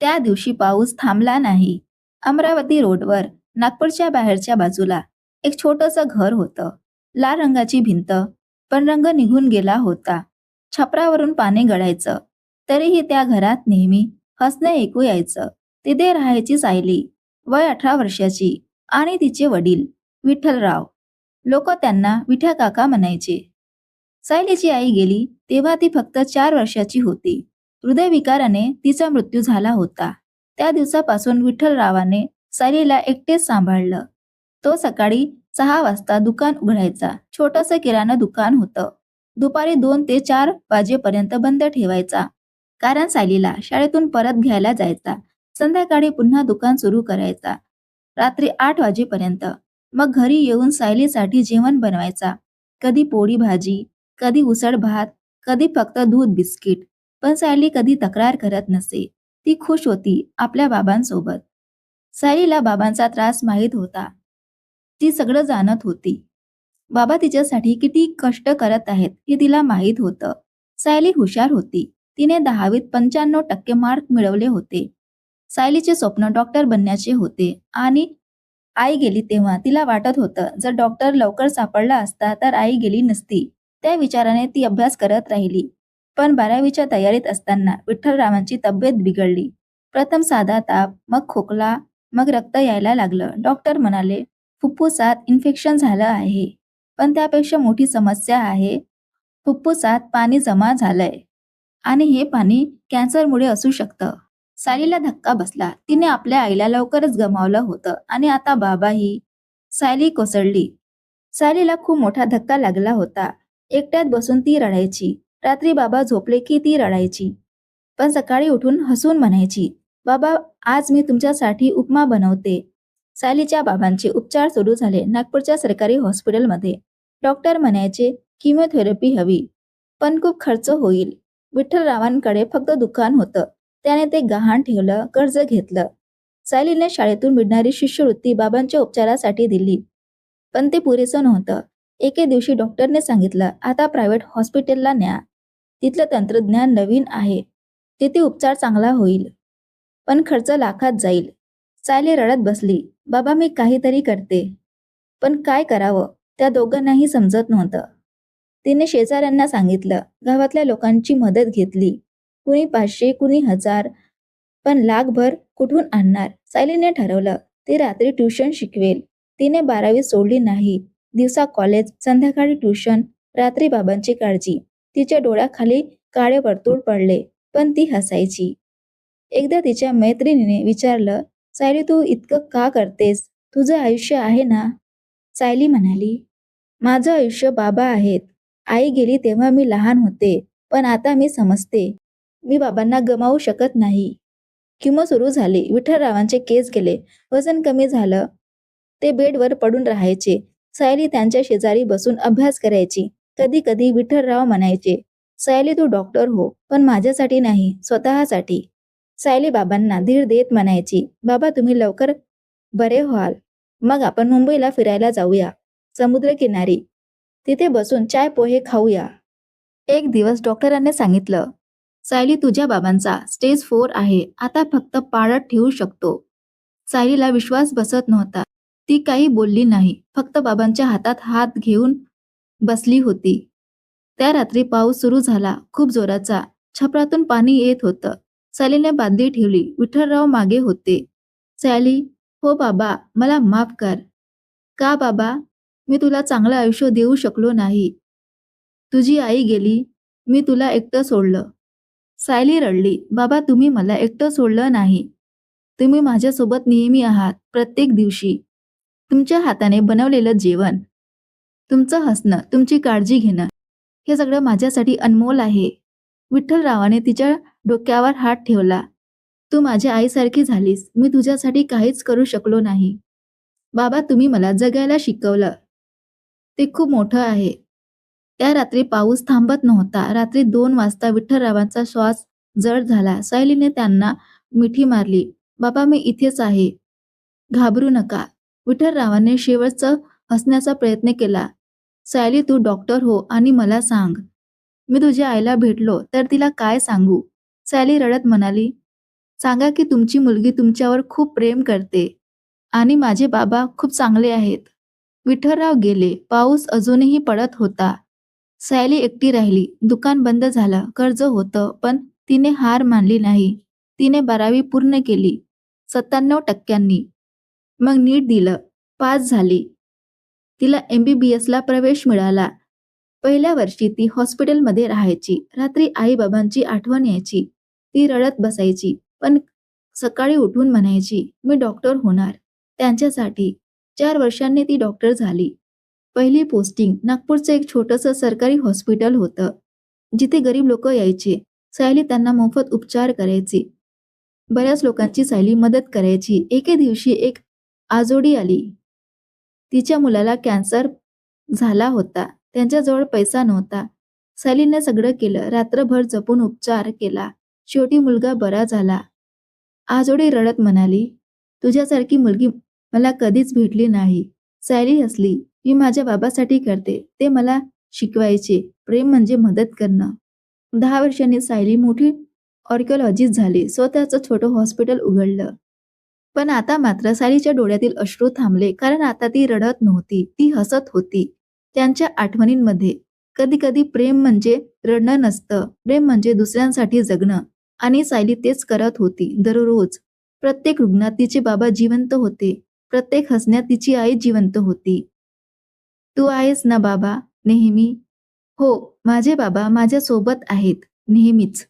त्या दिवशी पाऊस थांबला नाही. अमरावती रोडवर नागपूरच्या बाहेरच्या बाजूला एक छोटंसं घर होतं. लाल रंगाची भिंत, पण रंग निघून गेला होता. छपरावरून पाणी गळायचं. तरीही त्या घरात नेहमी हसणं ऐकू यायचं. तिथे राहायची सायली, वय 18 वर्षाची, आणि तिचे वडील विठ्ठलराव. लोक त्यांना विठ्या काका म्हणायचे. सायलीची आई गेली तेव्हा ती फक्त 4 वर्षाची होती. हृदयविकाराने तिचा मृत्यू झाला होता. त्या दिवसापासून विठ्ठलरावाने सायलीला एकटेच सांभाळलं. तो सकाळी 6 वाजता दुकान उघडायचा. छोटंसं किराणा दुकान होतं. दुपारी 2 ते 4 वाजेपर्यंत बंद ठेवायचा, कारण सायलीला शाळेतून परत घ्यायला जायचा. संध्याकाळी पुन्हा दुकान सुरू करायचा, रात्री 8 वाजेपर्यंत. मग घरी येऊन सायलीसाठी जेवण बनवायचा. कधी पोळी भाजी, कधी उसळ भात, कधी फक्त दूध बिस्किट. पण सायली कधी तक्रार करत नसे. ती खुश होती आपल्या बाबांसोबत. सायलीला बाबांचा त्रास माहीत होता. ती सगळं जाणत होती. बाबा तिच्यासाठी किती कष्ट करत आहेत हे तिला माहीत होतं. सायली हुशार होती. तिने 10वीत 95% मार्क मिळवले होते. सायलीचे स्वप्न डॉक्टर बनण्याचे होते, आणि आई गेली तेव्हा तिला वाटत होतं, जर डॉक्टर लवकर सापडला असता तर आई गेली नसती. त्या विचाराने ती अभ्यास करत राहिली. पण 12वीच्या तयारीत असताना विठ्ठलरावांची तब्येत बिघडली. प्रथम साधा ताप, मग खोकला, मग रक्त यायला लागलं. डॉक्टर म्हणाले, फुफ्फुसात इन्फेक्शन झालं आहे. पण त्यापेक्षा मोठी समस्या आहे. फुफ्फुसात पाणी जमा झालंय, आणि हे पाणी कॅन्सरमुळे असू शकतं. सायलीला धक्का बसला. तिने आपल्या आईला लवकरच गमावलं होतं, आणि आता बाबाही. सायली कोसळली. सायलीला खूप मोठा धक्का लागला होता. एकट्यात बसून ती रडायची. रात्री बाबा झोपले की ती रडायची. पण सकाळी उठून हसून म्हणायची, बाबा, आज मी तुमच्यासाठी उपमा बनवते. सायलीच्या बाबांचे उपचार सुरू झाले नागपूरच्या सरकारी हॉस्पिटलमध्ये. डॉक्टर म्हणायचे, किमोथेरपी हवी, पण खूप खर्च होईल. विठ्ठलरावांकडे फक्त दुकान होतं. त्याने ते गहाण ठेवलं, कर्ज घेतलं. सायलीने शाळेतून मिळणारी शिष्यवृत्ती बाबांच्या उपचारासाठी दिली, पण ते पुरेसं नव्हतं. एके दिवशी डॉक्टरने सांगितलं, आता प्रायव्हेट हॉस्पिटलला न्या. तिथलं तंत्रज्ञान नवीन आहे. तिथे उपचार चांगला होईल, पण खर्च लाखात जाईल. सायली रडत बसली, बाबा, मी काहीतरी करते, पण काय करावं त्या दोघांनाही समजत नव्हतं. तिने शेजाऱ्यांना सांगितलं, गावातल्या लोकांची मदत घेतली. कुणी 500, कुणी 1000, पण लाखभर कुठून आणणार? सायलीने ठरवलं, ती रात्री ट्युशन शिकवेल. तिने 12वी सोडली नाही. दिवसा कॉलेज, संध्याकाळी ट्युशन, रात्री बाबांची काळजी. तिच्या डोळ्याखाली काळे वर्तुळ पडले, पण ती हसायची. एकदा तिच्या मैत्रिणीने विचारलं, सायली, तू इतकं का करतेस? तुझं आयुष्य आहे ना? सायली म्हणाली, माझं आयुष्य बाबा आहेत. आई गेली तेव्हा मी लहान होते, पण आता मी समजते, मी बाबांना गमावू शकत नाही. किमो सुरू झाली. विठ्ठलरावांचे केस गेले. वजन कमी झालं. ते बेडवर पडून राहायचे. सायली त्यांच्या शेजारी बसून अभ्यास करायची. कधी कधी विठ्ठलराव म्हणायचे, सायली, तू डॉक्टर हो, पण माझ्यासाठी नाही, स्वतःसाठी. सायली बाबांना धीर देत म्हणायची, बाबा, तुम्ही लवकर बरे व्हाल. मग आपण मुंबईला फिरायला जाऊया, समुद्रकिनारी. तिथे बसून चाय पोहे खाऊया. एक दिवस डॉक्टरांनी सांगितलं, सायली, तुझ्या बाबांचा स्टेज 4 आहे. आता फक्त पाळत ठेवू शकतो. सायलीला विश्वास बसत नव्हता. ती काही बोलली नाही, फक्त बाबांच्या हातात हात घेऊन बसली होती. त्या रात्री पाऊस सुरू झाला, खूप जोराचा. छपरातून पाणी येत होतं. सायलीने बादली ठेवली. विठ्ठलराव मागे होते. सायली, हो बाबा, मला माफ कर. का बाबा? मी तुला चांगलं आयुष्य देऊ शकलो नाही. तुझी आई गेली, मी तुला एकटं सोडलं. सायली रडली, बाबा, तुम्ही मला एकटं सोडलं नाही. तुम्ही माझ्यासोबत नेहमी आहात, प्रत्येक दिवशी. तुमच्या हाताने बनवलेलं जेवण, तुमचं हसणं, तुमची काळजी घेणं, हे सगळं माझ्यासाठी अनमोल आहे. विठ्ठलरावाने तिच्या डोक्यावर हात ठेवला. तू माझ्या आईसारखी झालीस. मी तुझ्यासाठी काहीच करू शकलो नाही. बाबा, तुम्ही मला जगायला शिकवलं. ते खूप मोठं आहे. त्या रात्री पाऊस थांबत नव्हता. रात्री 2 वाजता विठ्ठलरावांचा श्वास जड झाला. सायलीने त्यांना मिठी मारली. बाबा, मी इथेच आहे. घाबरू नका. विठ्ठलरावांनी शेवटचं हसण्याचा प्रयत्न केला. सायली, तू डॉक्टर हो आणि मला सांग, मी तुझ्या आईला भेटलो तर तिला काय सांगू? सायली रडत म्हणाली, सांगा की तुमची मुलगी तुमच्यावर खूप प्रेम करते आणि माझे बाबा खूप चांगले आहेत. विठ्ठलराव गेले. पाऊस अजूनही पडत होता. सायली एकटी राहिली. दुकान बंद झालं. कर्ज होतं, पण तिने हार मानली नाही. तिने 12वी पूर्ण केली. 97% मग नीट दिलं. पास झाली. तिला MBBSला प्रवेश मिळाला. पहिल्या वर्षी ती हॉस्पिटलमध्ये राहायची. रात्री आई-बाबांची आठवण यायची. ती रडत बसायची, पण सकाळी उठून म्हणायची, "मी डॉक्टर होणार." त्यांच्यासाठी. 4 वर्षांनी ती डॉक्टर झाली. पहिली पोस्टिंग नागपूरचं एक छोटंसं सरकारी हॉस्पिटल होतं, जिथे गरीब लोकं यायचे. सायली त्यांना मोफत उपचार करायची. बऱ्याच लोकांची सायली मदत करायची. एके दिवशी एक आजोडी आली. तिच्या मुलाला कॅन्सर झाला होता. त्यांच्याजवळ पैसा नव्हता. सायलीने सगळं केलं. रात्रभर जपून उपचार केला. शेवटी मुलगा बरा झाला. आजोडी रडत म्हणाली, "तुझ्यासारखी मुलगी मला कधीच भेटली नाही." सायली हसली, "मी माझ्या बाबासाठी करते. ते मला शिकवायचे. प्रेम म्हणजे मदत करणं." 10 वर्षांनी सायली मोठी ऑर्किओलॉजिस्ट झाली. स्वतःचं छोटं हॉस्पिटल उघडलं. पण आता मात्र सायलीच्या डोळ्यातील अश्रू थांबले, कारण आता ती रडत नव्हती, ती हसत होती. त्यांच्या आठवणींमध्ये कधी कधी प्रेम म्हणजे रडणं नसतं, प्रेम म्हणजे दुसऱ्यांसाठी जगणं. आणि सायली तेच करत होती दररोज. प्रत्येक रुग्णात तिचे बाबा जिवंत होते. प्रत्येक हसण्यात तिची आई जिवंत होती. "तू आहेस ना बाबा, नेहमी?" "हो, माझे बाबा माझ्या सोबत आहेत, नेहमीच."